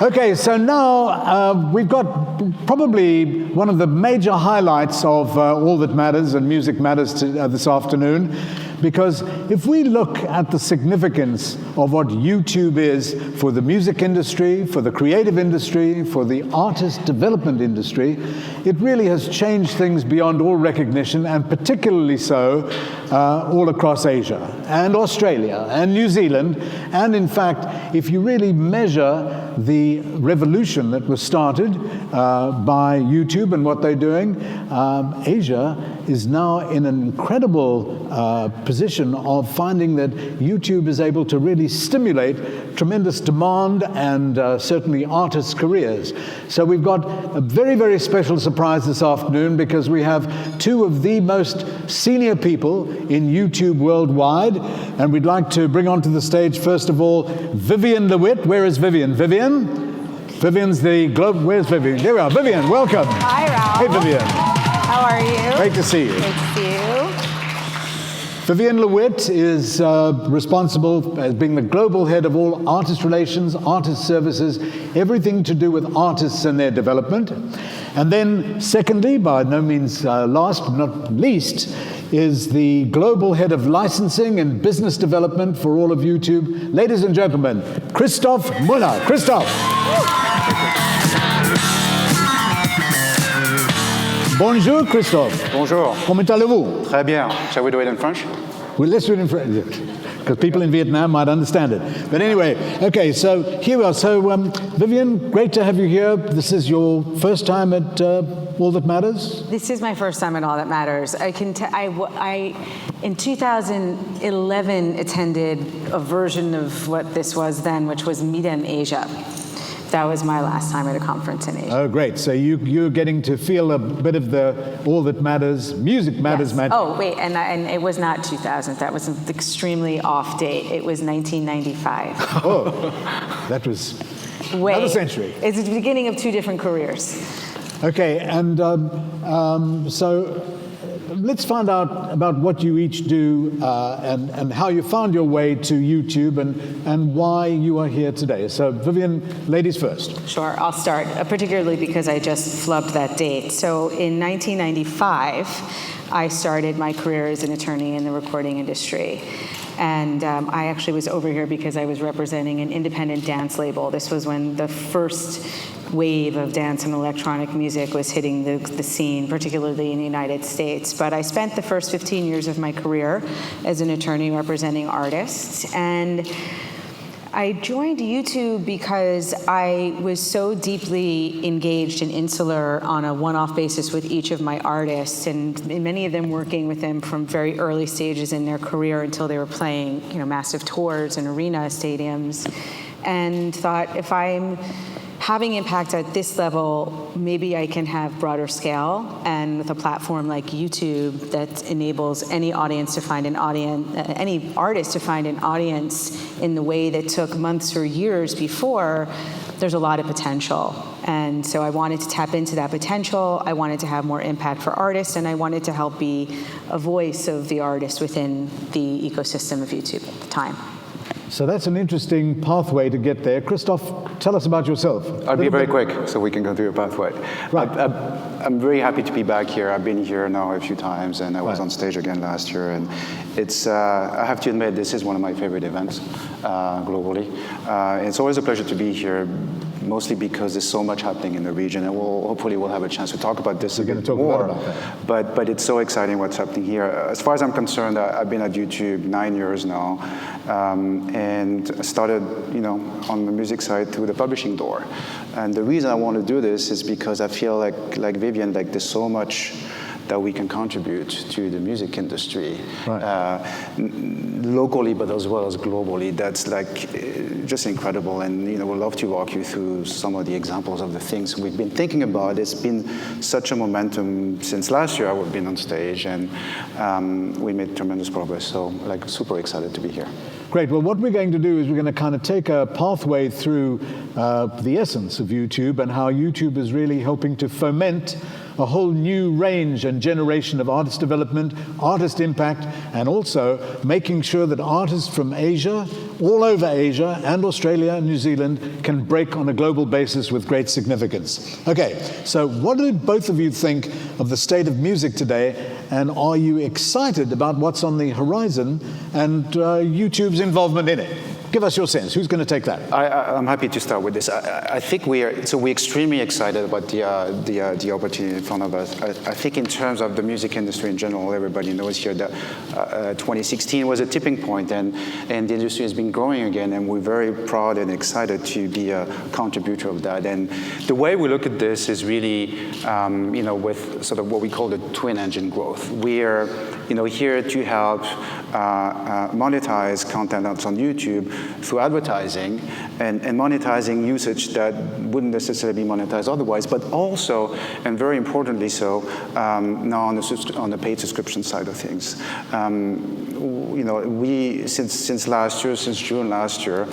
Okay, so now we've got probably one of the major highlights of All That Matters and Music Matters this afternoon, because if we look at the significance of what YouTube is for the music industry, for the creative industry, for the artist development industry, it really has changed things beyond all recognition, and particularly so all across Asia and Australia and New Zealand. And in fact, if you really measure the revolution that was started by YouTube and what they're doing, Asia is now in an incredible position of finding that YouTube is able to really stimulate tremendous demand and certainly artists' careers. So we've got a very, very special surprise this afternoon, because we have two of the most senior people in YouTube worldwide, and we'd like to bring onto the stage, first of all, Vivien Lewit. Where is Vivien? Vivien? Vivien's the global. Where's Vivien? There we are. Vivien, welcome. Hi, Ralph. Hey, Vivien. How are you? Great to see you. Great to see you. Vivien Lewit is responsible as being the global head of all artist relations, artist services, everything to do with artists and their development. And then secondly, by no means last but not least, is the global head of licensing and business development for all of YouTube. Ladies and gentlemen, Christophe Muller. Christophe. Bonjour, Christophe. Bonjour. Comment allez-vous? Très bien. Shall we do it in French? Well, let's do it in French, because people in Vietnam might understand it. But anyway, okay, so here we are. So, Vivien, great to have you here. This is your first time at All That Matters? This is my first time at All That Matters. I in 2011 attended a version of what this was then, which was Meetem Asia. That was my last time at a conference in Asia. Oh, great. So you're getting to feel a bit of the All That Matters, Music Matters Yes. magic. Oh, wait, and it was not 2000. That was an extremely off date. It was 1995. Oh, that was another century. It's the beginning of two different careers. Okay, and so let's find out about what you each do and how you found your way to YouTube and why you are here today. So Vivien, ladies first. Sure, I'll start, particularly because I just flubbed that date. So in 1995, I started my career as an attorney in the recording industry. And I actually was over here because I was representing an independent dance label. This was when the first wave of dance and electronic music was hitting the scene, particularly in the United States. But I spent the first 15 years of my career as an attorney representing artists. And I joined YouTube because I was so deeply engaged and insular on a one-off basis with each of my artists, and many of them working with them from very early stages in their career until they were playing, massive tours and arena stadiums, and thought, if I'm having impact at this level, maybe I can have broader scale, and with a platform like YouTube that enables any audience to find an audience, any artist to find an audience in the way that took months or years before, there's a lot of potential. And so I wanted to tap into that potential. I wanted to have more impact for artists, and I wanted to help be a voice of the artist within the ecosystem of YouTube at the time. So that's an interesting pathway to get there. Christophe, tell us about yourself. I'll be very quick so we can go through your pathway. Right. I'm very happy to be back here. I've been here now a few times, and I was on stage again last year. And it's, I have to admit, this is one of my favorite events globally. It's always a pleasure to be here, mostly because there's so much happening in the region, and hopefully we'll have a chance to talk about this a bit more. About that. But it's so exciting what's happening here. As far as I'm concerned, I've been at YouTube 9 years now, and started, on the music side through the publishing door. And the reason I want to do this is because I feel like Vivien, there's so much that we can contribute to the music industry, right. Locally, but as well as globally. That's just incredible, and we'd love to walk you through some of the examples of the things we've been thinking about. It's been such a momentum since last year. I've been on stage, and we made tremendous progress. So, super excited to be here. Great. Well, what we're going to do is we're going to kind of take a pathway through the essence of YouTube and how YouTube is really helping to foment a whole new range and generation of artist development, artist impact, and also making sure that artists from Asia, all over Asia and Australia and New Zealand can break on a global basis with great significance. Okay, so what do both of you think of the state of music today, and are you excited about what's on the horizon and YouTube's involvement in it? Give us your sense. Who's going to take that? I'm happy to start with this. I think we're extremely excited about the opportunity in front of us. I think in terms of the music industry in general, everybody knows here that 2016 was a tipping point, and the industry has been growing again, and we're very proud and excited to be a contributor of that. And the way we look at this is really, with sort of what we call the twin engine growth. We're here to help monetize content that's on YouTube through advertising and monetizing usage that wouldn't necessarily be monetized otherwise, but also, and very importantly so, now on the paid subscription side of things. We since last year, since June last year,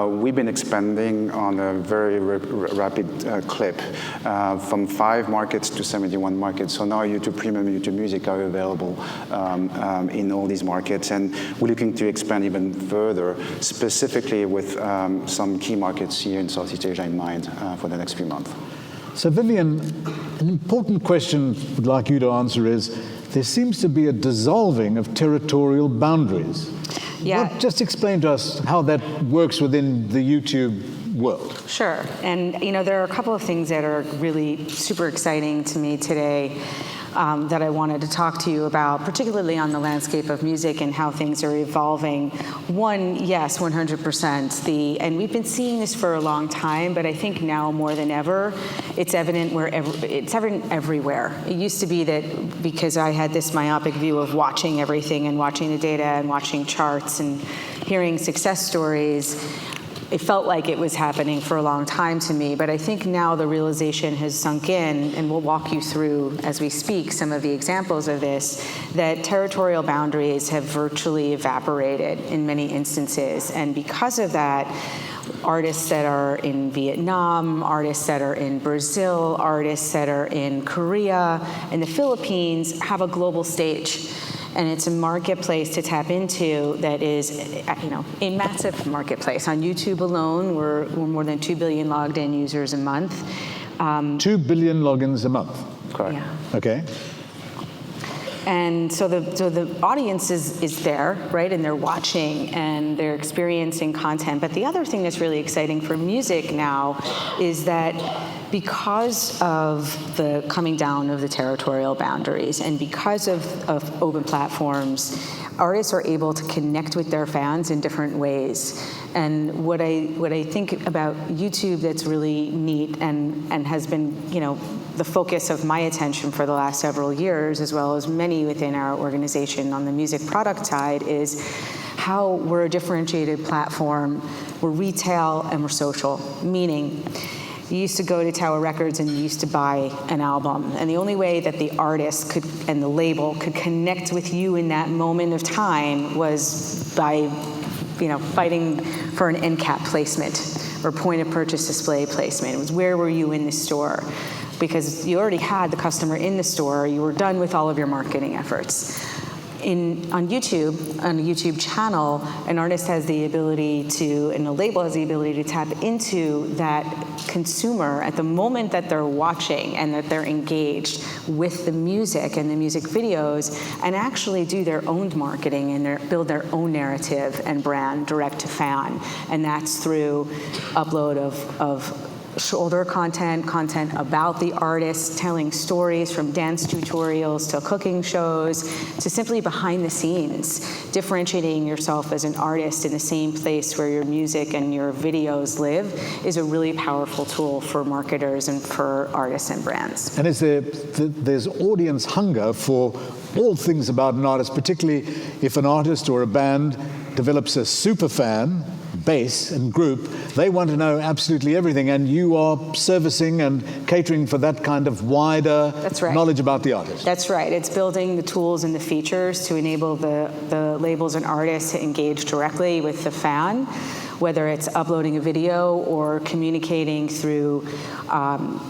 we've been expanding on a very rapid clip from 5 markets to 71 markets. So now YouTube Premium and YouTube Music are available in all these markets, and we're looking to expand even further, specifically with some key markets here in Southeast Asia in mind for the next few months. So Vivien, an important question I'd like you to answer is, there seems to be a dissolving of territorial boundaries. Yeah. Just explain to us how that works within the YouTube world. Sure. And, there are a couple of things that are really super exciting to me today that I wanted to talk to you about, particularly on the landscape of music and how things are evolving. One, yes, 100%. And we've been seeing this for a long time, but I think now more than ever, it's evident everywhere. It used to be that because I had this myopic view of watching everything and watching the data and watching charts and hearing success stories, it felt like it was happening for a long time to me, but I think now the realization has sunk in, and we'll walk you through as we speak some of the examples of this, that territorial boundaries have virtually evaporated in many instances. And because of that, artists that are in Vietnam, artists that are in Brazil, artists that are in Korea and the Philippines have a global stage. And it's a marketplace to tap into that is, a massive marketplace. On YouTube alone, we're more than 2 billion logged in users a month. 2 billion logins a month. Correct. Yeah. Okay. And so the audience is there, right? And they're watching and they're experiencing content. But the other thing that's really exciting for music now is that because of the coming down of the territorial boundaries and because of open platforms, artists are able to connect with their fans in different ways. And what I think about YouTube that's really neat and has been, the focus of my attention for the last several years, as well as many within our organization on the music product side, is how we're a differentiated platform. We're retail and we're social, meaning you used to go to Tower Records and you used to buy an album. And the only way that the artist could and the label could connect with you in that moment of time was by, fighting for an end cap placement or point of purchase display placement. It was where were you in the store? Because you already had the customer in the store, you were done with all of your marketing efforts. On YouTube, on a YouTube channel, an artist has the ability to, and a label has the ability to tap into that consumer at the moment that they're watching and that they're engaged with the music and the music videos, and actually do their own marketing and build their own narrative and brand direct to fan. And that's through upload of shoulder content about the artist, telling stories from dance tutorials to cooking shows to simply behind the scenes, differentiating yourself as an artist in the same place where your music and your videos live is a really powerful tool for marketers and for artists and brands. And there's audience hunger for all things about an artist, particularly if an artist or a band develops a super fan, base and group, they want to know absolutely everything, and you are servicing and catering for that kind of wider knowledge about the artist. That's right. It's building the tools and the features to enable the labels and artists to engage directly with the fan, whether it's uploading a video or communicating through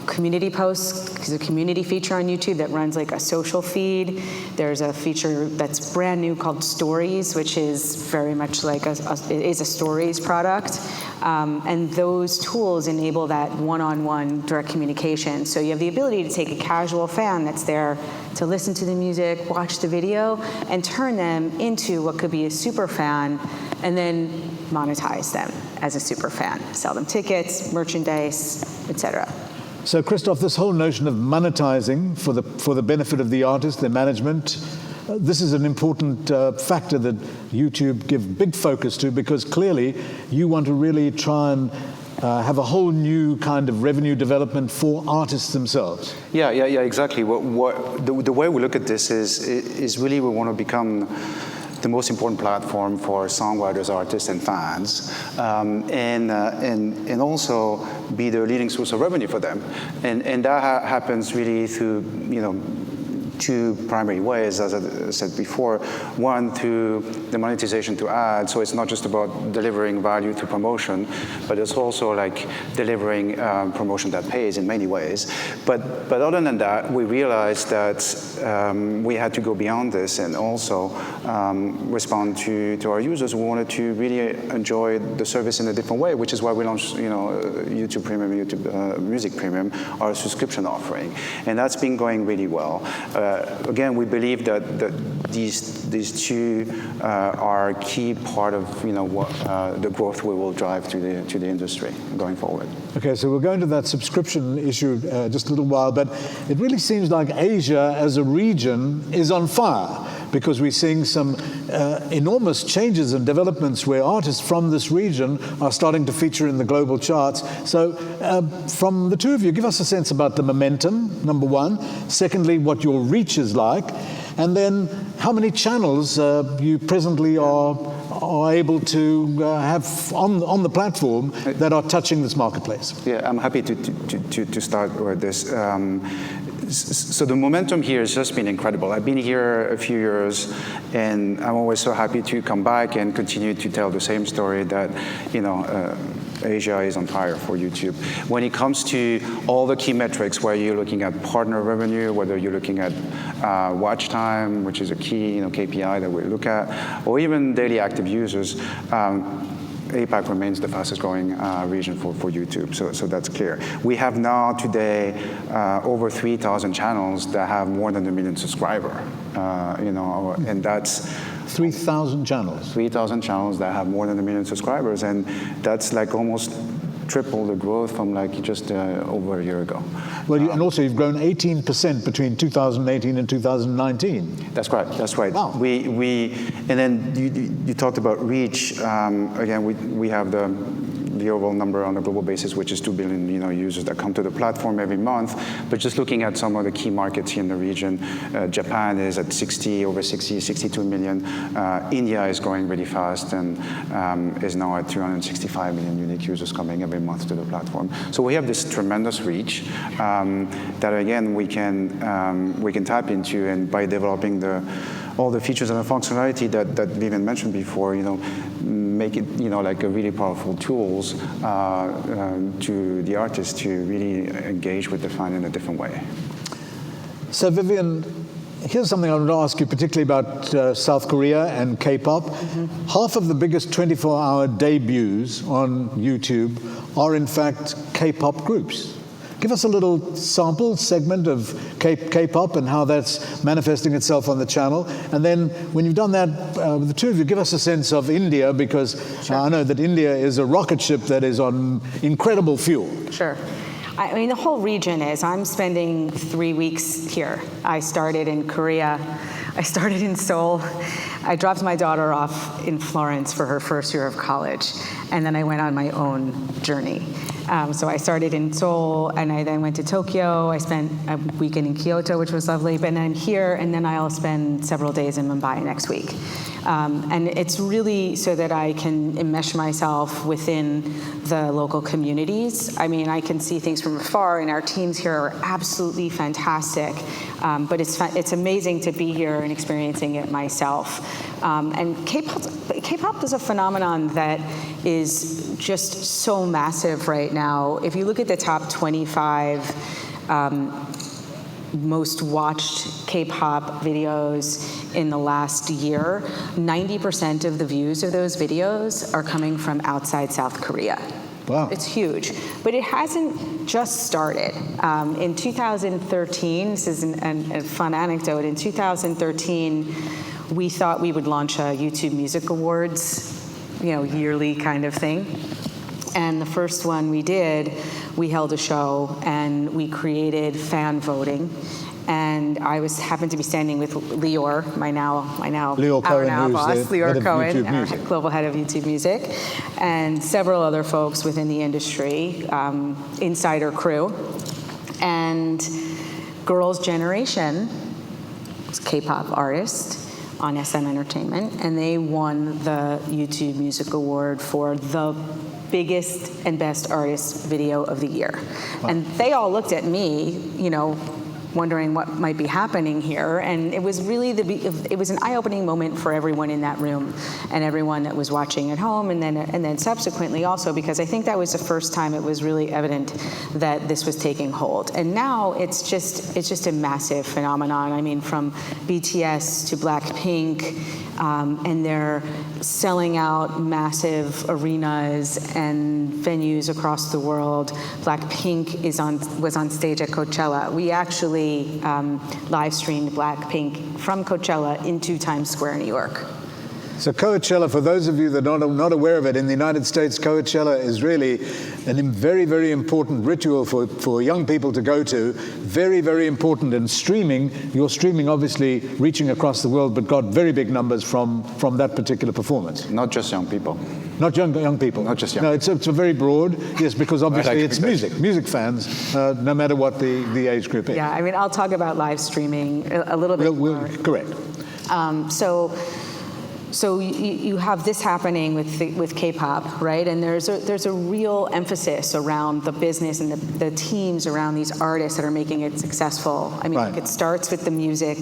community posts. There's a community feature on YouTube that runs like a social feed. There's a feature that's brand new called Stories, which is very much like it is a Stories product. And those tools enable that one-on-one direct communication. So you have the ability to take a casual fan that's there to listen to the music, watch the video, and turn them into what could be a super fan, and then monetize them as a super fan, sell them tickets, merchandise, etc. So, Christoph, this whole notion of monetizing for the benefit of the artist, their management, this is an important factor that YouTube give big focus to, because clearly you want to really try and have a whole new kind of revenue development for artists themselves. Yeah, exactly. The way we look at this is really we want to become the most important platform for songwriters, artists, and fans, and also be the leading source of revenue for them. And that happens really through, two primary ways, as I said before. One, through the monetization to ads, so it's not just about delivering value through promotion, but it's also like delivering promotion that pays in many ways. But other than that, we realized that we had to go beyond this and also respond to our users who wanted to really enjoy the service in a different way, which is why we launched, YouTube Premium, YouTube Music Premium, our subscription offering, and that's been going really well. Again, we believe that these two are a key part of what the growth we will drive to the industry going forward. Okay, so we'll go into that subscription issue just a little while, but it really seems like Asia as a region is on fire, because we're seeing some enormous changes and developments where artists from this region are starting to feature in the global charts. So from the two of you, give us a sense about the momentum, number one. Secondly, what your reach is like. And then how many channels you presently are able to have on the platform that are touching this marketplace. Yeah, I'm happy to start with this. So the momentum here has just been incredible. I've been here a few years, and I'm always so happy to come back and continue to tell the same story that, Asia is on fire for YouTube. When it comes to all the key metrics, where you're looking at partner revenue, whether you're looking at watch time, which is a key KPI that we look at, or even daily active users, APAC remains the fastest growing region for YouTube, so that's clear. We have now today over 3,000 channels that have more than 1 million subscribers, and that's 3,000 channels. 3,000 channels that have more than 1 million subscribers, and that's like almost triple the growth from like just over a year ago. Well, and also you've grown 18% between 2018 and 2019. That's right. That's right. Wow. And then you talked about reach. Again, we have the overall number on a global basis, which is 2 billion users that come to the platform every month. But just looking at some of the key markets here in the region, Japan is at 62 million. India is growing really fast and is now at 265 million unique users coming every month to the platform. So we have this tremendous reach that again we can tap into, and by developing all the features and the functionality that Vivien mentioned before, make it like a really powerful tools to the artists to really engage with the fan in a different way. So Vivien, here's something I want to ask you, particularly about South Korea and K-pop. Mm-hmm. Half of the biggest 24-hour debuts on YouTube are in fact K-pop groups. Give us a little sample segment of K-pop and how that's manifesting itself on the channel. And then when you've done that, the two of you, give us a sense of India, because sure. I know that India is a rocket ship that is on incredible fuel. Sure. I mean, the whole region is. I'm spending 3 weeks here. I started in Korea. I started in Seoul. I dropped my daughter off in Florence for her first year of college. And then I went on my own journey. So I started in Seoul, and I then went to Tokyo. I spent a weekend in Kyoto, which was lovely, but then I'm here, and then I'll spend several days in Mumbai next week. And it's really so that I can enmesh myself within the local communities. I mean, I can see things from afar, and our teams here are absolutely fantastic. But it's amazing to be here and experiencing it myself. And K-pop is a phenomenon that is just so massive right now. If you look at the top 25 most watched K-pop videos in the last year, 90% of the views of those videos are coming from outside South Korea. Wow. It's huge. But it hasn't just started. In 2013, this is a fun anecdote, in 2013, we thought we would launch a YouTube Music Awards, yearly kind of thing. And the first one we did, we held a show and we created fan voting. And I happened to be standing with Lior, my now Lior Cohen, our now boss, Lior Cohen, our global head of YouTube Music, and several other folks within the industry, insider crew. And Girls' Generation was a K-pop artist on SM Entertainment, and they won the YouTube Music Award for the biggest and best artist video of the year. Wow. And they all looked at me, wondering what might be happening here. And it was really it was an eye-opening moment for everyone in that room and everyone that was watching at home, and then subsequently also, because I think that was the first time it was really evident that this was taking hold. And now it's just a massive phenomenon. I mean, from BTS to Blackpink, and they're selling out massive arenas and venues across the world. Blackpink was on stage at Coachella. We actually live streamed Blackpink from Coachella into Times Square, New York. So Coachella, for those of you that are not aware of it, in the United States, Coachella is really a very, very important ritual for young people to go to. Very, very important in streaming. Your streaming obviously reaching across the world, but got very big numbers from that particular performance. Not just young people. Not young people. Not just young. No, it's a very broad, yes, because obviously it's music fans, no matter what the age group is. Yeah, I mean, I'll talk about live streaming a little bit more. Correct. So you have this happening with K-pop, right? And there's a real emphasis around the business and the teams around these artists that are making it successful. I mean, right. It starts with the music,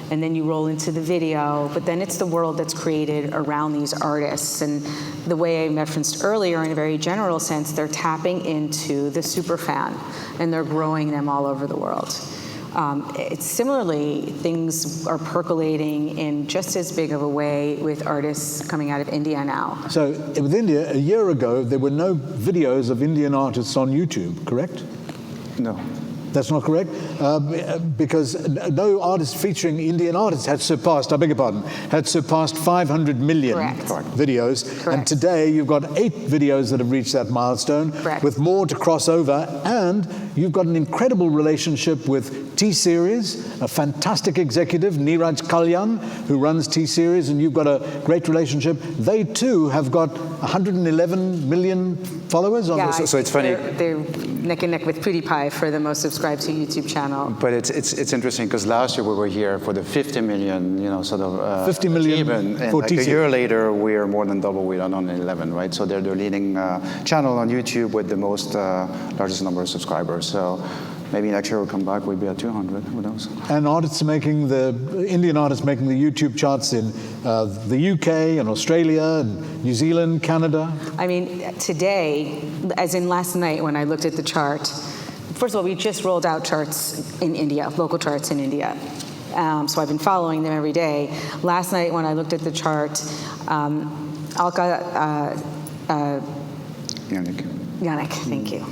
and then you roll into the video, but then it's the world that's created around these artists. And the way I referenced earlier, in a very general sense, they're tapping into the superfan, and they're growing them all over the world. Similarly, things are percolating in just as big of a way with artists coming out of India now. So with India, a year ago, there were no videos of Indian artists on YouTube, correct? No. That's not correct? Because no artist featuring Indian artists had surpassed 500 million Correct. videos. Correct. And today you've got 8 videos that have reached that milestone, Correct. with more to cross over. And you've got an incredible relationship with T-Series, a fantastic executive, Neeraj Kalyan, who runs T-Series, and you've got a great relationship. They too have got 111 million followers on this. So it's funny. They're neck and neck with PewDiePie for the most subscribed to YouTube channel. But it's interesting because last year we were here for the 50 million, 50 million achievement, and for like T-Series. a year later we are more than double. We're on 11, right? So they're the leading channel on YouTube with the most largest number of subscribers. So maybe next year we'll come back, we'll be at 200, who knows? And Indian artists making the YouTube charts in the UK and Australia and New Zealand, Canada. I mean, today, as in last night when I looked at the chart, first of all, we just rolled out charts in India, local charts in India. So I've been following them every day. Last night when I looked at the chart, Yannick, thank you.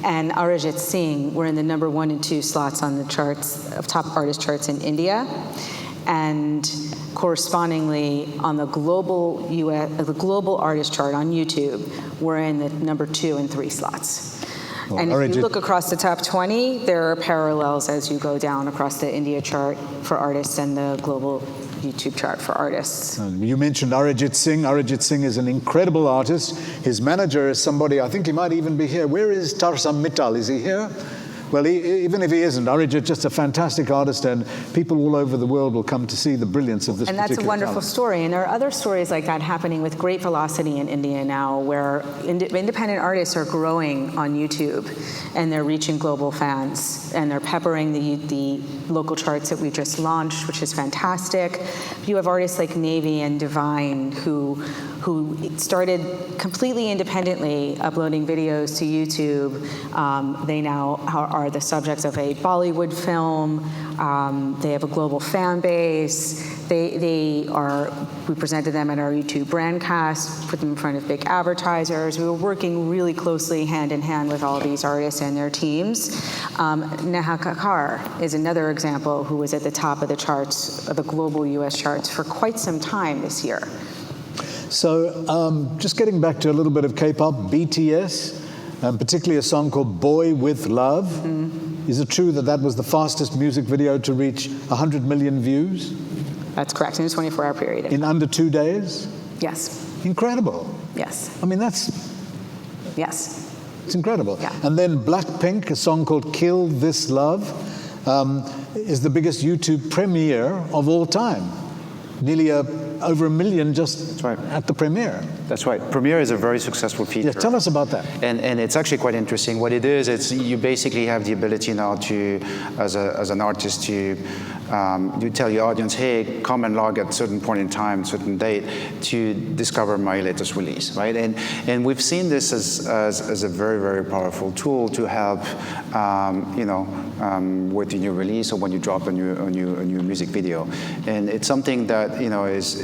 And Arijit Singh were in the number 1 and 2 slots on the charts of top artist charts in India, and correspondingly on the global artist chart on YouTube, we're in the number 2 and 3 slots. And if you look across the top 20, there are parallels as you go down across the India chart for artists and the global YouTube chart for artists. You mentioned Arijit Singh. Arijit Singh is an incredible artist. His manager is somebody, I think he might even be here. Where is Tarsam Mittal? Is he here? Well, even if he isn't, Arijit is just a fantastic artist, and people all over the world will come to see the brilliance of this particular And that's a wonderful talent. story. And there are other stories like that happening with great velocity in India now, where independent artists are growing on YouTube, and they're reaching global fans, and they're peppering the local charts that we just launched, which is fantastic. You have artists like Navy and Divine who started completely independently uploading videos to YouTube. They now are the subjects of a Bollywood film. They have a global fan base. We presented them at our YouTube brandcast, put them in front of big advertisers. We were working really closely hand in hand with all these artists and their teams. Neha Kakkar is another example who was at the top of the charts, of the global US charts for quite some time this year. So just getting back to a little bit of K-pop, BTS, particularly a song called Boy With Love. Mm-hmm. Is it true that that was the fastest music video to reach 100 million views? That's correct, in a 24-hour period. In under 2 days? Yes. Incredible. Yes. I mean, that's... Yes. It's incredible. Yeah. And then Blackpink, a song called Kill This Love, is the biggest YouTube premiere of all time. Nearly over 1 million just at the premiere. That's right. Premiere is a very successful feature. Yeah, tell us about that. And it's actually quite interesting. What it is, it's you basically have the ability now to, as an artist, to you tell your audience, hey, come and log at a certain point in time, certain date, to discover my latest release, right? And we've seen this as a very, very powerful tool to help, with the new release or when you drop a new music video. And it's something that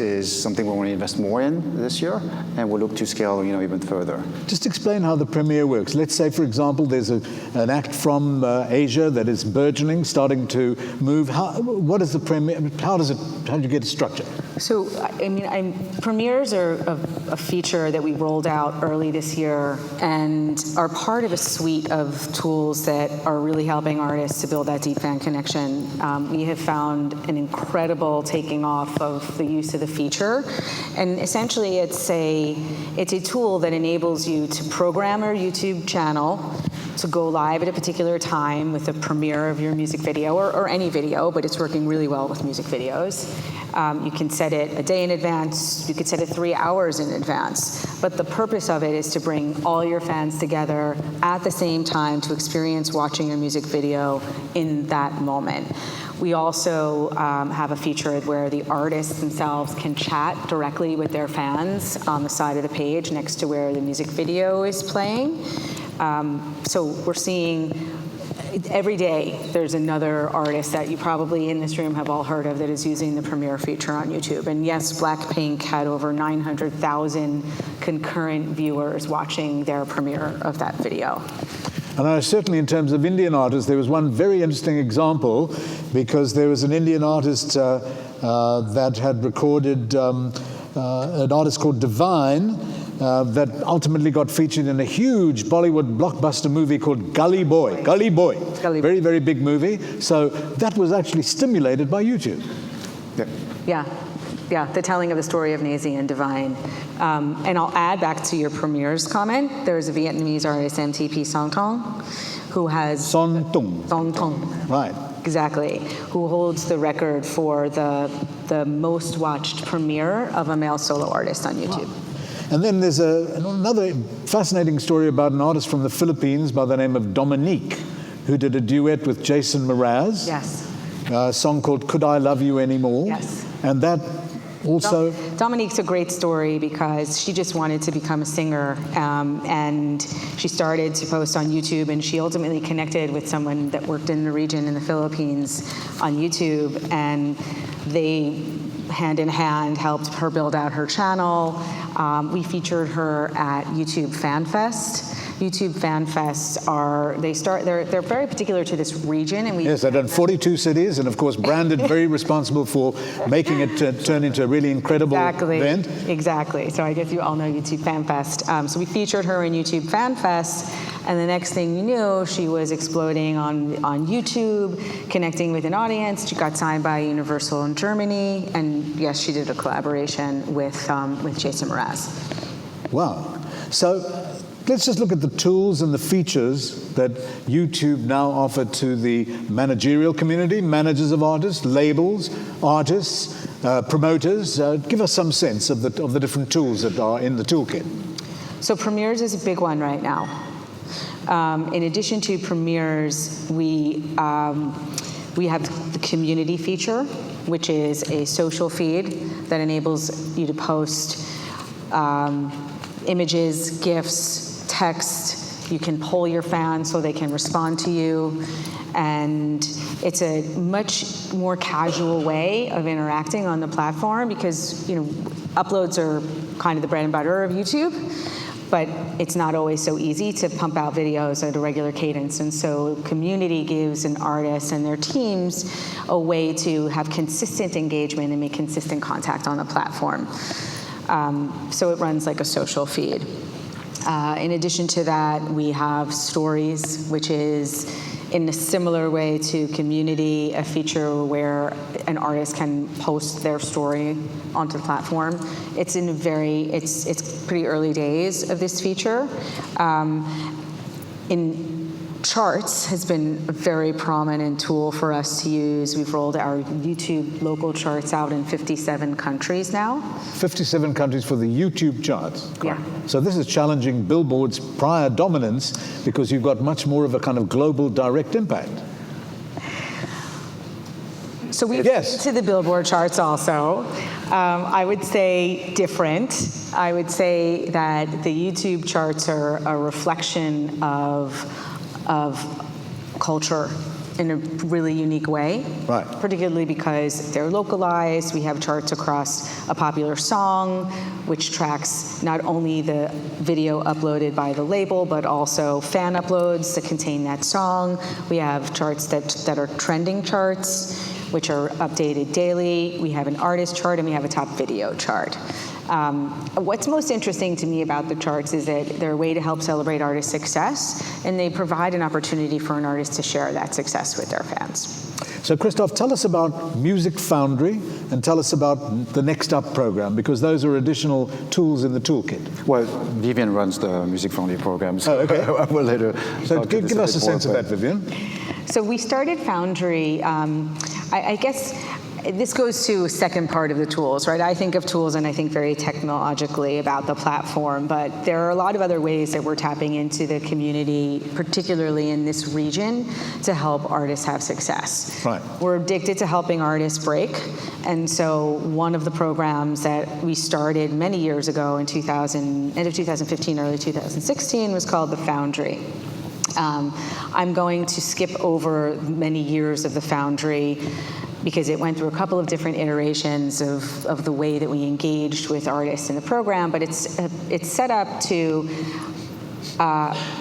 is something we want to invest more in this year, and we'll look to scale even further. Just explain how the premiere works. Let's say, for example, there's an act from Asia that is burgeoning, starting to move. What is the premiere? How do you get it structured? So, premieres are a feature that we rolled out early this year and are part of a suite of tools that are really helping artists to build that deep fan connection. We have found an incredible taking off of the use of the feature, and essentially it's a tool that enables you to program your YouTube channel to go live at a particular time with a premiere of your music video or any video, but it's working really well with music videos. You can set it a day in advance. You could set it 3 hours in advance. But the purpose of it is to bring all your fans together at the same time to experience watching your music video in that moment. We also have a feature where the artists themselves can chat directly with their fans on the side of the page next to where the music video is playing. So we're seeing every day there's another artist that you probably in this room have all heard of that is using the premiere feature on YouTube. And yes, Blackpink had over 900,000 concurrent viewers watching their premiere of that video. And certainly in terms of Indian artists, there was one very interesting example, because there was an Indian artist that had recorded an artist called Divine that ultimately got featured in a huge Bollywood blockbuster movie called Gully Boy. Gully Boy. Very, very big movie. So that was actually stimulated by YouTube. Yeah, the telling of the story of Nazi and Divine. And I'll add back to your premieres comment, there's a Vietnamese artist, MTP Song Tong, who has... Son Tung. Song Tong. Right. Exactly, who holds the record for the most watched premiere of a male solo artist on YouTube. Wow. And then there's another fascinating story about an artist from the Philippines by the name of Dominique, who did a duet with Jason Mraz. Yes. A song called Could I Love You Anymore? Yes. And that also... Dominique's a great story because she just wanted to become a singer, and she started to post on YouTube, and she ultimately connected with someone that worked in the region in the Philippines on YouTube, and they hand in hand helped her build out her channel. We featured her at YouTube Fan Fest YouTube Fan Fests they're very particular to this region, and yes, they've done 42 cities, and of course branded, very responsible for making it turn into a really incredible event. Exactly. So I guess you all know YouTube Fan Fest. So we featured her in YouTube Fan Fest, and the next thing you knew, she was exploding on YouTube, connecting with an audience. She got signed by Universal in Germany, and yes, she did a collaboration with Jason Mraz. Wow. So let's just look at the tools and the features that YouTube now offer to the managerial community, managers of artists, labels, artists, promoters. Give us some sense of the different tools that are in the toolkit. So Premieres is a big one right now. In addition to Premieres, we have the community feature, which is a social feed that enables you to post images, GIFs, text. You can poll your fans so they can respond to you. And it's a much more casual way of interacting on the platform because, uploads are kind of the bread and butter of YouTube, but it's not always so easy to pump out videos at a regular cadence. And so community gives an artist and their teams a way to have consistent engagement and make consistent contact on the platform. So it runs like a social feed. In addition to that, we have Stories, which is in a similar way to Community, a feature where an artist can post their story onto the platform. It's it's pretty early days of this feature. In Charts has been a very prominent tool for us to use. We've rolled our YouTube local charts out in 57 countries now. 57 countries for the YouTube charts. Yeah. So this is challenging Billboard's prior dominance because you've got much more of a kind of global direct impact. So we've been to the Billboard charts also. I would say different. I would say that the YouTube charts are a reflection of culture in a really unique way, right? Particularly because they're localized. We have charts across a popular song, which tracks not only the video uploaded by the label, but also fan uploads that contain that song. We have charts that are trending charts, which are updated daily. We have an artist chart, and we have a top video chart. What's most interesting to me about the charts is that they're a way to help celebrate artist success, and they provide an opportunity for an artist to share that success with their fans. So Christoph, tell us about Music Foundry and tell us about the Next Up program, because those are additional tools in the toolkit. Well, Vivien runs the Music Foundry program, so okay. I will let her So give us a sense of that, Vivien. So we started Foundry, I guess this goes to a second part of the tools, right? I think of tools and I think very technologically about the platform, but there are a lot of other ways that we're tapping into the community, particularly in this region, to help artists have success. Right. We're addicted to helping artists break, and so one of the programs that we started many years ago in end of 2015, early 2016 was called the Foundry. I'm going to skip over many years of the Foundry because it went through a couple of different iterations of the way that we engaged with artists in the program, but it's set up to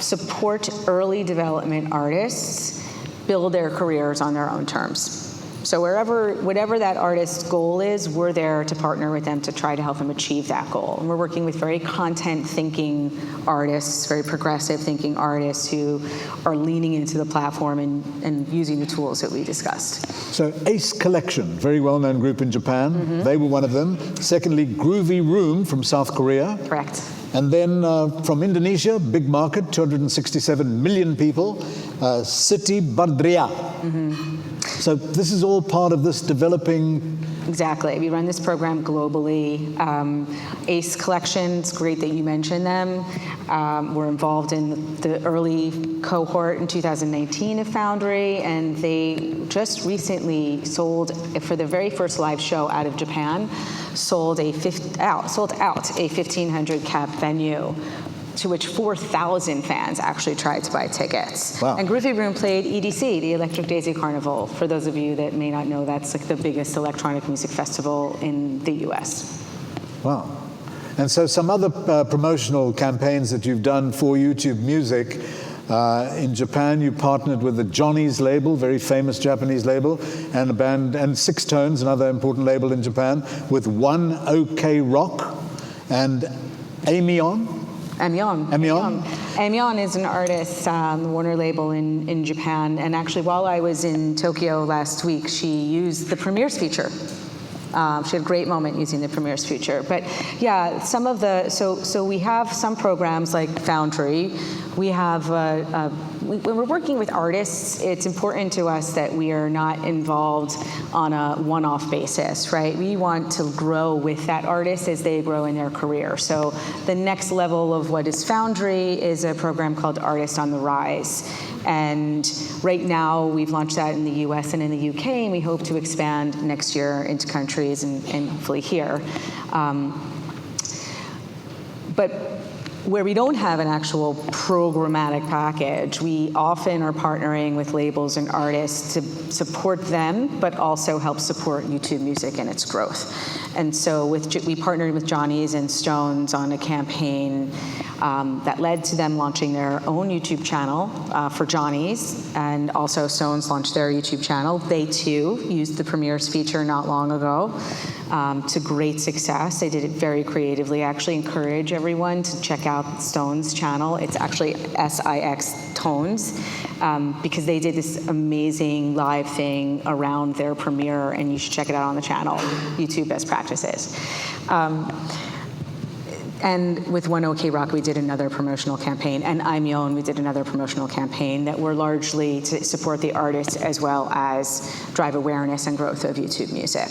support early development artists build their careers on their own terms. So whatever that artist's goal is, we're there to partner with them to try to help them achieve that goal. And we're working with very content-thinking artists, very progressive-thinking artists who are leaning into the platform and using the tools that we discussed. So Ace Collection, very well-known group in Japan. Mm-hmm. They were one of them. Secondly, Groovy Room from South Korea. Correct. And then from Indonesia, big market, 267 million people, Siti Badriah. Mm-hmm. So this is all part of this developing. Exactly. We run this program globally. Ace Collection, it's great that you mentioned them. We're involved in the early cohort in 2019 of Foundry, and they just recently sold, for the very first live show out of Japan, sold out a 1,500 cap venue, to which 4,000 fans actually tried to buy tickets. Wow. And Groovy Room played EDC, the Electric Daisy Carnival. For those of you that may not know, that's like the biggest electronic music festival in the US. Wow. And so some other promotional campaigns that you've done for YouTube Music. In Japan, you partnered with the Johnny's label, very famous Japanese label, and a band, and Six Tones, another important label in Japan, with One OK Rock and Amion. Amion is an artist, the Warner label in Japan, and actually while I was in Tokyo last week, she used the Premieres feature. She had a great moment using the Premieres feature. But yeah, some of the, so we have some programs like Foundry. We have, when we're working with artists, it's important to us that we are not involved on a one-off basis, right? We want to grow with that artist as they grow in their career. So the next level of what is Foundry is a program called Artist on the Rise. And right now, we've launched that in the US and in the UK, and we hope to expand next year into countries and hopefully here. But where we don't have an actual programmatic package, we often are partnering with labels and artists to support them, but also help support YouTube Music and its growth. And so we partnered with Johnny's and Stones on a campaign that led to them launching their own YouTube channel for Johnny's, and also Stones launched their YouTube channel. They too used the Premieres feature not long ago to great success. They did it very creatively. I actually encourage everyone to check out Stones' channel. It's actually SIX Tones, because they did this amazing live thing around their premiere, and you should check it out on the channel, YouTube Best Practices. And with One OK Rock, we did another promotional campaign, and I'm Yoon, we did another promotional campaign that were largely to support the artists as well as drive awareness and growth of YouTube Music.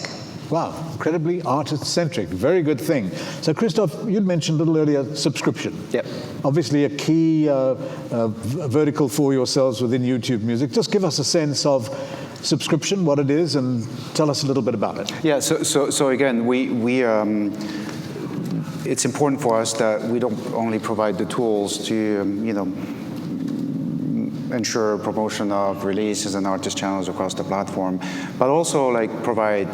Wow, incredibly artist-centric, very good thing. So Christoph, you'd mentioned a little earlier subscription. Yep. Obviously a key vertical for yourselves within YouTube Music. Just give us a sense of subscription, what it is, and tell us a little bit about it. Yeah, so again, it's important for us that we don't only provide the tools to, ensure promotion of releases and artist channels across the platform, but also provide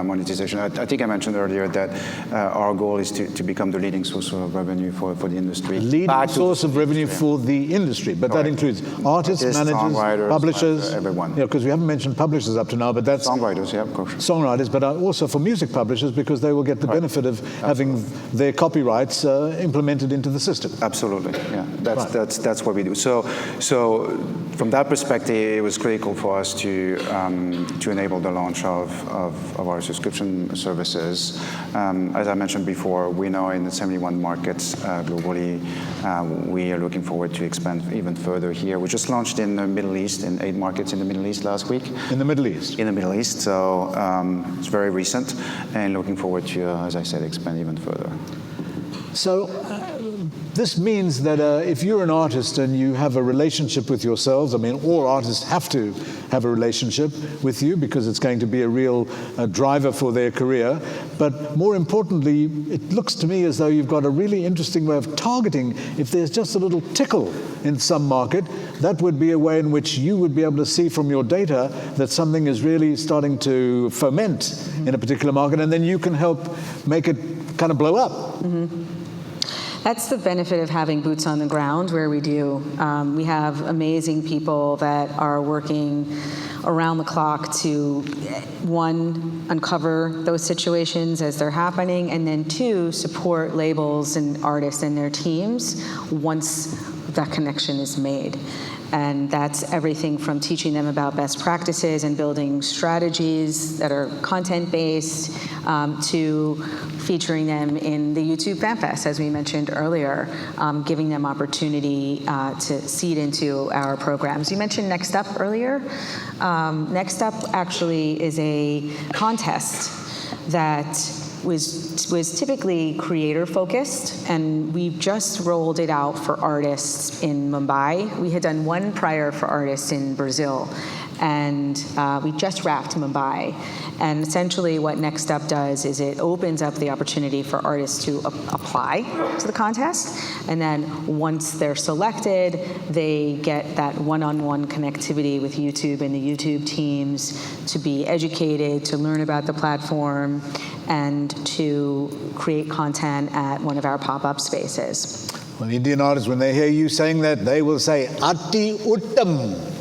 monetization. I think I mentioned earlier that our goal is to become the leading source of revenue for the industry. Leading source of revenue for the industry, but that includes artists, managers, publishers, everyone. Because we haven't mentioned publishers up to now, but that's songwriters, yeah, of course. Songwriters, but also for music publishers, because they will get the benefit of having their copyrights implemented into the system. Absolutely, yeah. That's what we do. So from that perspective, it was critical for us to enable the launch of our subscription services. As I mentioned before, we're now in 71 markets globally. We are looking forward to expand even further here. We just launched in the Middle East, in 8 markets in the Middle East last week. In the Middle East? In the Middle East, so it's very recent, and looking forward to, as I said, expand even further. So this means that if you're an artist and you have a relationship with yourselves, I mean, all artists have to have a relationship with you because it's going to be a real driver for their career. But more importantly, it looks to me as though you've got a really interesting way of targeting. If there's just a little tickle in some market, that would be a way in which you would be able to see from your data that something is really starting to foment in a particular market, and then you can help make it kind of blow up. Mm-hmm. That's the benefit of having boots on the ground where we do. We have amazing people that are working around the clock to, 1, uncover those situations as they're happening, and then 2, support labels and artists and their teams once that connection is made. And that's everything from teaching them about best practices and building strategies that are content-based to featuring them in the YouTube FanFest, as we mentioned earlier, giving them opportunity to seed into our programs. You mentioned Next Up earlier. Next Up actually is a contest that was typically creator focused, and we've just rolled it out for artists in Mumbai. We had done one prior for artists in Brazil, and we just wrapped Mumbai. And essentially what Next Up does is it opens up the opportunity for artists to apply to the contest, and then once they're selected, they get that one-on-one connectivity with YouTube and the YouTube teams to be educated, to learn about the platform, and to create content at one of our pop-up spaces. Well, Indian artists, when they hear you saying that, they will say, Ati Uttam.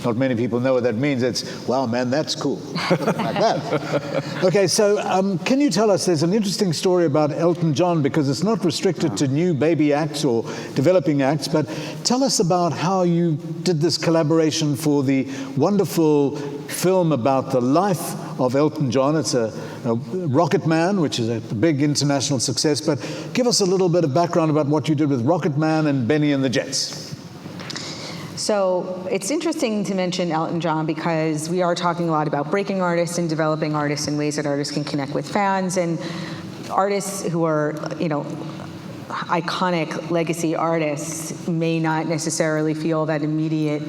Not many people know what that means. It's, wow, man, that's cool. Like that. Okay, so can you tell us, there's an interesting story about Elton John, because it's not restricted to new baby acts or developing acts, but tell us about how you did this collaboration for the wonderful film about the life of Elton John. It's a Rocket Man, which is a big international success, but give us a little bit of background about what you did with Rocket Man and Benny and the Jets. So it's interesting to mention Elton John because we are talking a lot about breaking artists and developing artists in ways that artists can connect with fans, and artists who are, iconic legacy artists may not necessarily feel that immediate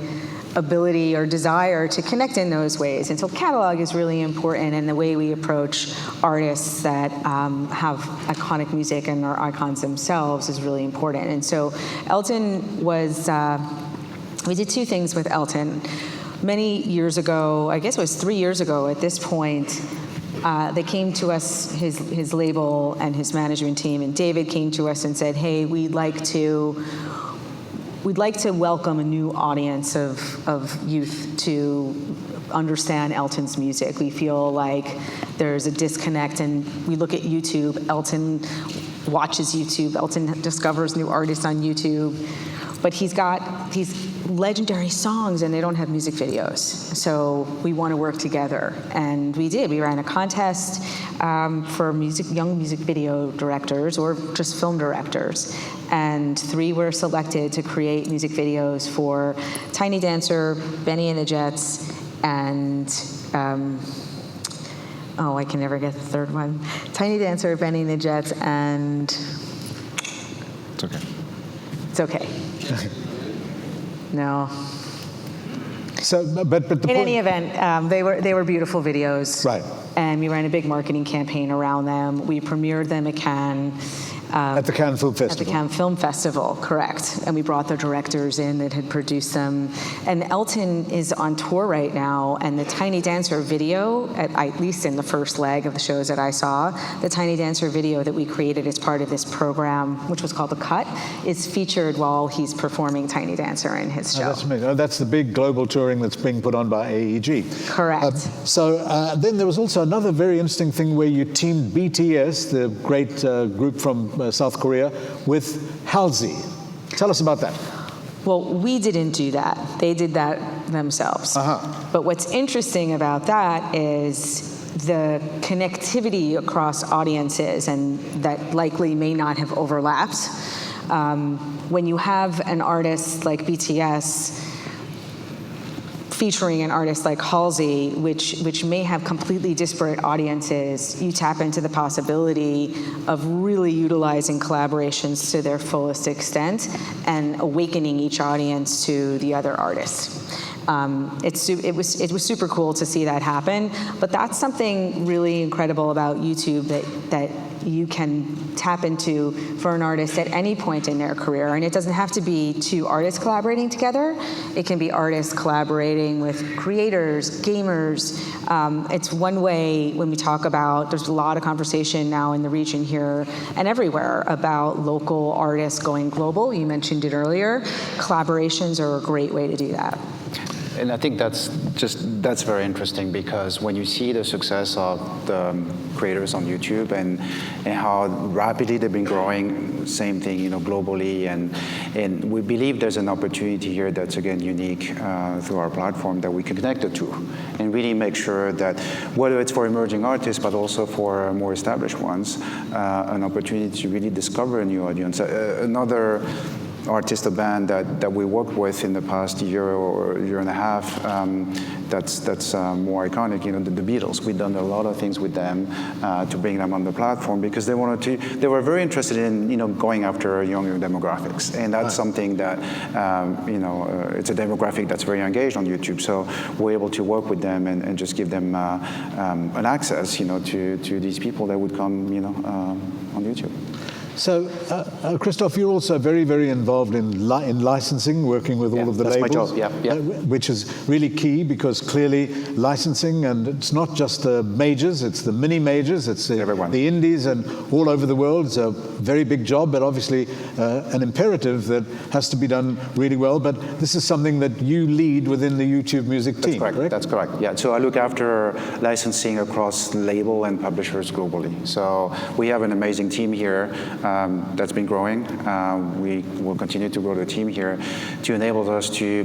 ability or desire to connect in those ways. And so catalog is really important, and the way we approach artists that have iconic music and are icons themselves is really important. And so Elton was, we did two things with Elton. Many years ago, I guess it was 3 years ago at this point, they came to us, his label and his management team, and David came to us and said, hey, we'd like to welcome a new audience of youth to understand Elton's music. We feel like there's a disconnect, and we look at YouTube. Elton watches YouTube. Elton discovers new artists on YouTube. But he's got these legendary songs, and they don't have music videos. So we want to work together. And we did. We ran a contest for young music video directors or just film directors. And 3 were selected to create music videos for Tiny Dancer, Benny and the Jets, and I can never get the third one. Tiny Dancer, Benny and the Jets, and... It's okay. It's okay. No. So, but the in point... any event, they were beautiful videos. Right. And we ran a big marketing campaign around them. We premiered them at Cannes. At the Cannes Film Festival. At the Cannes Film Festival, correct. And we brought the directors in that had produced them. And Elton is on tour right now, and the Tiny Dancer video, at least in the first leg of the shows that I saw, the Tiny Dancer video that we created as part of this program, which was called The Cut, is featured while he's performing Tiny Dancer in his show. Oh, that's amazing. Oh, that's the big global touring that's being put on by AEG. Correct. So then there was also another very interesting thing where you teamed BTS, the great group from South Korea, with Halsey. Tell us about that. Well, we didn't do that. They did that themselves. But what's interesting about that is the connectivity across audiences, and that likely may not have overlapped. When you have an artist like BTS featuring an artist like Halsey, which may have completely disparate audiences, you tap into the possibility of really utilizing collaborations to their fullest extent and awakening each audience to the other artist. It was super cool to see that happen, but that's something really incredible about YouTube that you can tap into for an artist at any point in their career. And it doesn't have to be 2 artists collaborating together. It can be artists collaborating with creators, gamers. It's one way when we talk about, there's a lot of conversation now in the region here and everywhere about local artists going global. You mentioned it earlier. Collaborations are a great way to do that. And I think that's very interesting, because when you see the success of the creators on YouTube and how rapidly they've been growing, same thing, globally, and we believe there's an opportunity here that's, again, unique through our platform that we can connect the two and really make sure that whether it's for emerging artists but also for more established ones, an opportunity to really discover a new audience. Another artist or band that we worked with in the past year or year and a half, that's more iconic. The Beatles. We've done a lot of things with them to bring them on the platform because they were very interested in going after younger demographics, and that's something that it's a demographic that's very engaged on YouTube. So we're able to work with them and just give them an access, to these people that would come, on YouTube. So, Christophe, you're also very, very involved in licensing, working with all of the labels. My job. Which is really key because clearly licensing, and it's not just the majors, it's the mini majors, it's the indies and all over the world. It's a very big job, but obviously an imperative that has to be done really well. But this is something that you lead within the YouTube Music team, correct? That's correct, yeah. So I look after licensing across label and publishers globally. So we have an amazing team here. That's been growing. We will continue to grow the team here to enable us to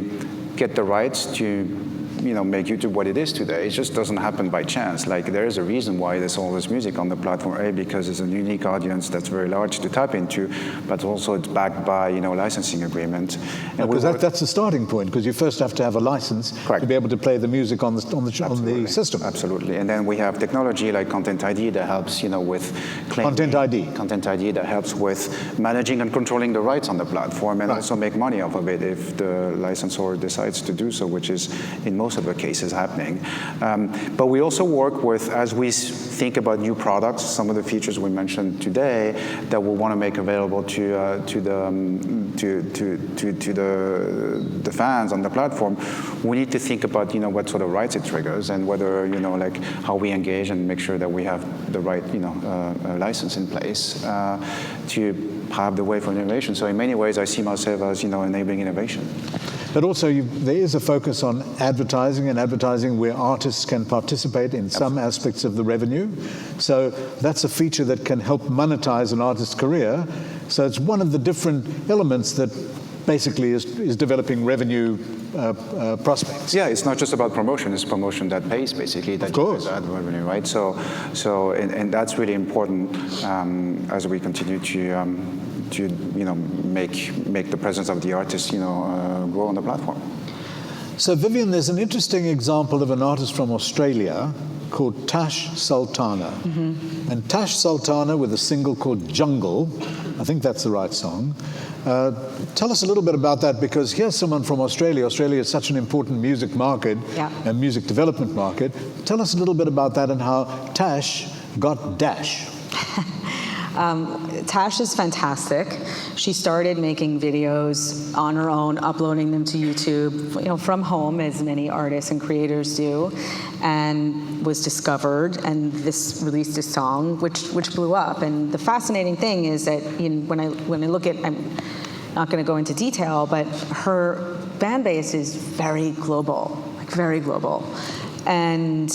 get the rights to make YouTube what it is today. It just doesn't happen by chance. Like, there is a reason why there's all this music on the platform, because it's a unique audience that's very large to tap into, but also it's backed by, licensing agreement. Because that's the starting point, because you first have to have a license to be able to play the music on the system. Absolutely. And then we have technology like Content ID that helps, with claiming. Content ID that helps with managing and controlling the rights on the platform and also make money off of it if the licensor decides to do so, which is in most of the cases happening. But we also work with, as we think about new products, some of the features we mentioned today that we want to make available to the fans on the platform. We need to think about what sort of rights it triggers and whether like how we engage and make sure that we have the right license in place to pave the way for innovation. So in many ways, I see myself as enabling innovation. But also, there is a focus on advertising, and advertising where artists can participate in some aspects of the revenue. So that's a feature that can help monetize an artist's career. So it's one of the different elements that basically is developing revenue prospects. Yeah, it's not just about promotion; it's promotion that pays, basically. That generates ad revenue, right? So, and that's really important as we continue to make the presence of the artist grow on the platform. So Vivien, there's an interesting example of an artist from Australia called Tash Sultana. Mm-hmm. And Tash Sultana with a single called Jungle, I think that's the right song. Tell us a little bit about that, because here's someone from Australia. Australia is such an important music market and music development market. Tell us a little bit about that and how Tash got Dash. Tash is fantastic. She started making videos on her own, uploading them to YouTube, from home, as many artists and creators do, and was discovered, and this released a song which blew up. And the fascinating thing is that when I look at, I'm not going to go into detail, but her fan base is very global, very global, and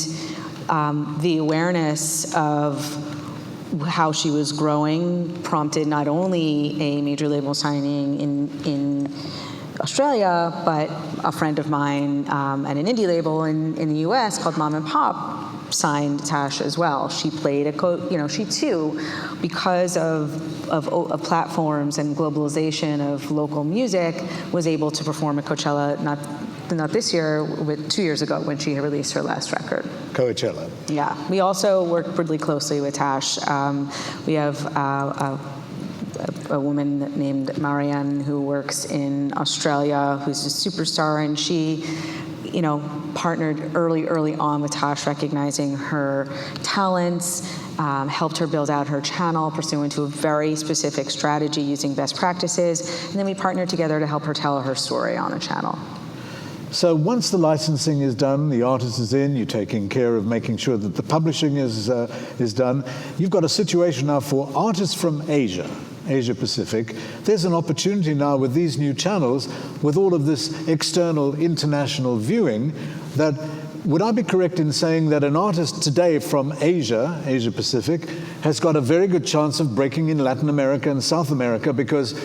the awareness of how she was growing prompted not only a major label signing in Australia, but a friend of mine at an indie label in the US called Mom and Pop signed Tash as well. She played she too, because of platforms and globalization of local music, was able to perform at Coachella, not this year, but 2 years ago when she released her last record. Coachella. Yeah. We also work really closely with Tash. We have a woman named Marianne who works in Australia, who's a superstar, and she partnered early on with Tash, recognizing her talents, helped her build out her channel pursuant to a very specific strategy using best practices, and then we partnered together to help her tell her story on the channel. So once the licensing is done, the artist is in, you're taking care of making sure that the publishing is done. You've got a situation now for artists from Asia Pacific. There's an opportunity now with these new channels, with all of this external international viewing, that would I be correct in saying that an artist today from Asia Pacific, has got a very good chance of breaking in Latin America and South America, because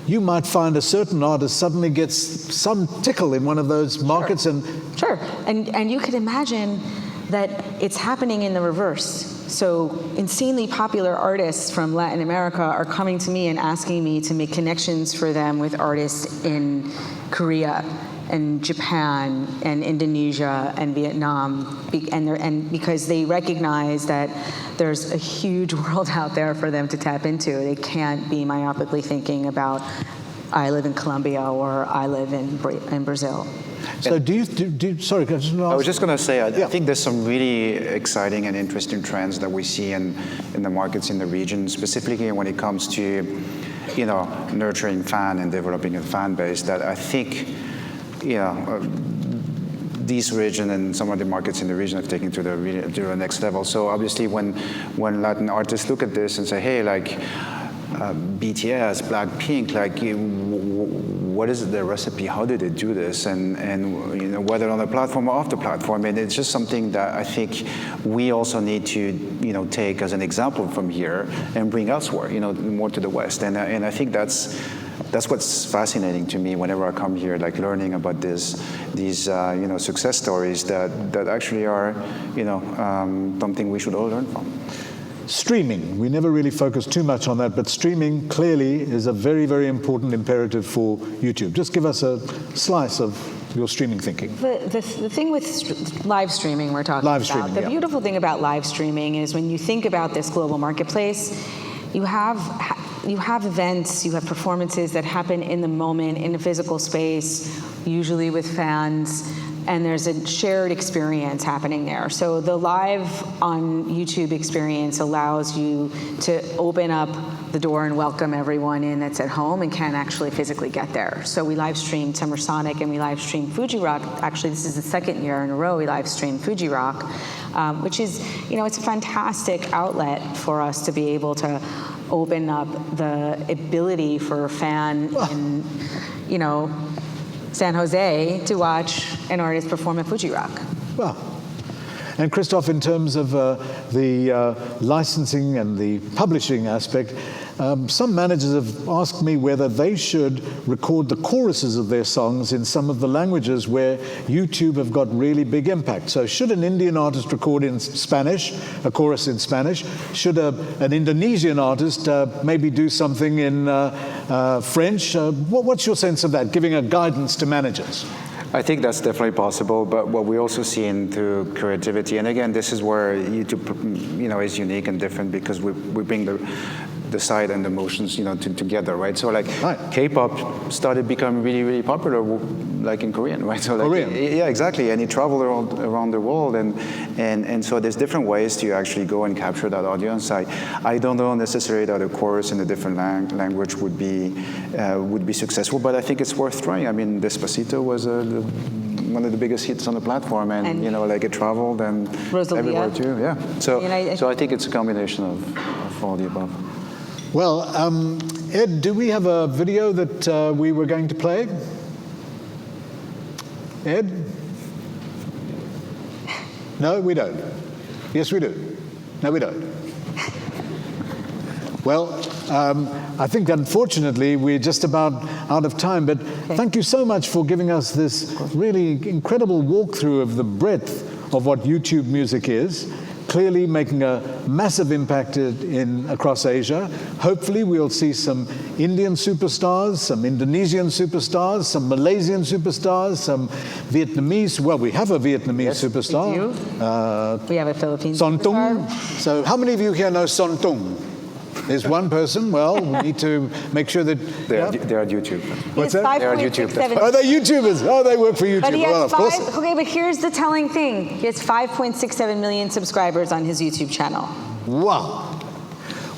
you might find a certain artist suddenly gets some tickle in one of those markets. Sure. And you could imagine that it's happening in the reverse. So insanely popular artists from Latin America are coming to me and asking me to make connections for them with artists in Korea and Japan and Indonesia and Vietnam, and because they recognize that there's a huge world out there for them to tap into. They can't be myopically thinking about, I live in Colombia or I live in Brazil. So sorry, can I just ask? I was just going to say, I think there's some really exciting and interesting trends that we see in the markets in the region, specifically when it comes to, nurturing fan and developing a fan base that I think, this region and some of the markets in the region have taken to the next level. So obviously when Latin artists look at this and say, hey, like, BTS, Blackpink, like, what is the recipe? How did they do this? And whether on the platform or off the platform, and it's just something that I think we also need to take as an example from here and bring elsewhere, more to the West. And I think that's what's fascinating to me whenever I come here, like learning about these success stories that actually are something we should all learn from. Streaming, we never really focus too much on that, but streaming clearly is a very, very important imperative for YouTube. Just give us a slice of your streaming thinking. The thing with live streaming we're talking about, the beautiful thing about live streaming is when you think about this global marketplace, you have events, you have performances that happen in the moment, in a physical space, usually with fans, and there's a shared experience happening there. So the live on YouTube experience allows you to open up the door and welcome everyone in that's at home and can't actually physically get there. So we live streamed Summer Sonic and we live streamed Fuji Rock. Actually, this is the second year in a row we live streamed Fuji Rock, which is, it's a fantastic outlet for us to be able to open up the ability for a fan in, San Jose to watch an artist perform at Fuji Rock. Well, and Christoph, in terms of the licensing and the publishing aspect, some managers have asked me whether they should record the choruses of their songs in some of the languages where YouTube have got really big impact. So should an Indian artist record in Spanish, a chorus in Spanish? Should an Indonesian artist maybe do something in French? What's your sense of that, giving a guidance to managers? I think that's definitely possible, but what we also see into creativity, and again, this is where YouTube, is unique and different because we bring the side and the emotions, together, right? So like K-pop started becoming really, really popular, like in Korean, right? So like, Korean. Yeah, exactly, and it traveled around the world, and so there's different ways to actually go and capture that audience. I don't know necessarily that a chorus in a different language would be successful, but I think it's worth trying. I mean, Despacito was one of the biggest hits on the platform, and it traveled and Rosalia. Everywhere too. Yeah. So I think it's a combination of all the above. Well, Ed, do we have a video that we were going to play? Ed? No, we don't. Yes, we do. No, we don't. Well, I think unfortunately we're just about out of time, but thank you so much for giving us this really incredible walkthrough of the breadth of what YouTube music is. Clearly making a massive impact across Asia. Hopefully we'll see some Indian superstars, some Indonesian superstars, some Malaysian superstars, some Vietnamese. Well, we have a Vietnamese superstar. We do. We have a Philippine Son Tung. superstar. So how many of you here know Son Tung? There's one person. Well, we need to make sure that they're on YouTube. What's that? They're on YouTube. Oh, they're YouTubers. Oh, they work for YouTube. But he has well, of course. okay, but here's the telling thing. He has 5.67 million subscribers on his YouTube channel. Wow.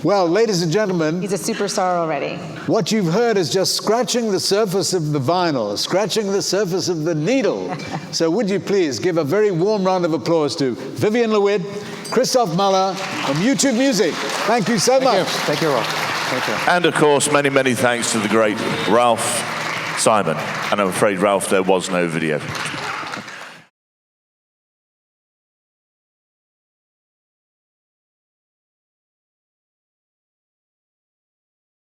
Well, ladies and gentlemen, he's a superstar already. What you've heard is just scratching the surface of the vinyl, scratching the surface of the needle. So would you please give a very warm round of applause to Vivien Lewit, Christoph Mahler from YouTube Music. Thank you so much. Thank you, Rob. Thank you. And of course, many, many thanks to the great Ralph Simon. And I'm afraid, Ralph, there was no video.